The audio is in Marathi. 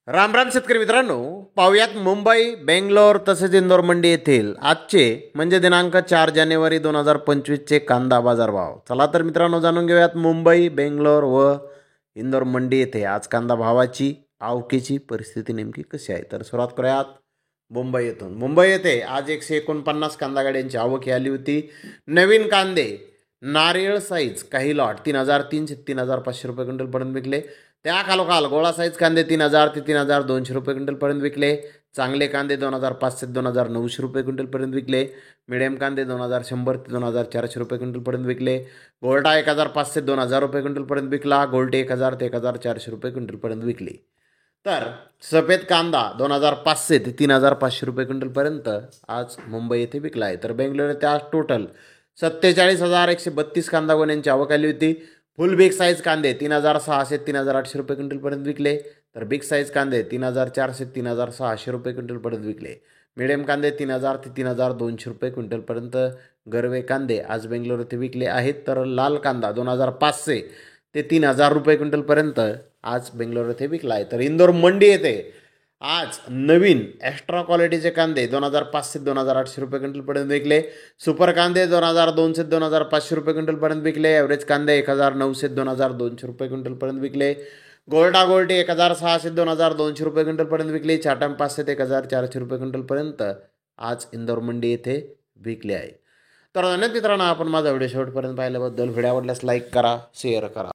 राम राम शेतकरी मित्रांनो, पाहुयात मुंबई, बेंगलोर तसेच इंदोर मंडी येथील आजचे म्हणजे दिनांक 4 जानेवारी 2025चे कांदा बाजारभाव. चला तर मित्रांनो जाणून घेऊयात मुंबई, बेंगलोर व इंदोर मंडी येथे आज कांदा भावाची आवकेची परिस्थिती नेमकी कशी आहे. तर सुरुवात करूयात मुंबई येथून. मुंबई येथे आज 149 कांदा गाड्यांची आवक आली होती. नवीन कांदे नारळ साईज काही लॉट 3,300 ते 3,500 रुपये क्विंटलपर्यंत विकले. त्या खालोखाल गोळा साईज कांदे 3,000 ते 3,200 रुपये क्विंटलपर्यंत विकले. चांगले कांदे 2,500 ते 2,900 रुपये क्विंटलपर्यंत विकले. मिडियम कांदे 2,100 ते 2,400 रुपये क्विंटलपर्यंत विकले. गोल्टा 1,500 ते 2,000 रुपये क्विंटलपर्यंत विकला. गोल्टे 1,000 ते 1,400 रुपये क्विंटलपर्यंत विकले. तर सफेद कांदा 2,500 ते 3,500 रुपये क्विंटलपर्यंत आज मुंबई येथे विकला आहे. तर बेंगलोर येथे आज टोटल 47,132 कांदा गोण्यांची आवक आली होती. फुल बिग साईज कांदे 3,600 ते 3,800 रुपये क्विंटलपर्यंत विकले. तर बिग साईज कांदे 3,400 ते 3,600 रुपये क्विंटलपर्यंत विकले. मिडियम कांदे 3,000 ते 3,200 रुपये क्विंटलपर्यंत गरवे कांदे आज बेंगलोर येथे विकले आहेत. तर लाल कांदा 2,500 ते 3,000 रुपये क्विंटलपर्यंत आज बेंगलोर येथे विकला आहे. तर इंदोर मंडी येथे आज नवीन एक्स्ट्रा क्वालिटीचे कांदे 2,500 ते 2,800 रुपये क्विंटलपर्यंत विकले. सुपर कांदे 2,200 ते 2,500 रुपये क्विंटलपर्यंत विकले. ॲव्हरेज कांदे 1,900 ते 2,200 रुपये क्विंटलपर्यंत विकले. गोल्टा गोल्टी 1,600 ते 2,200 रुपये क्विंटलपर्यंत विकली. चाटम 500 ते 1,400 रुपये क्विंटलपर्यंत आज इंदोर मंडी येथे विकले आहे. तर धन्यवाद मित्रांनो, आपण माझा व्हिडिओ शेवटपर्यंत पाहिल्याबद्दल. व्हिडिओ आवडल्यास लाईक करा, शेअर करा.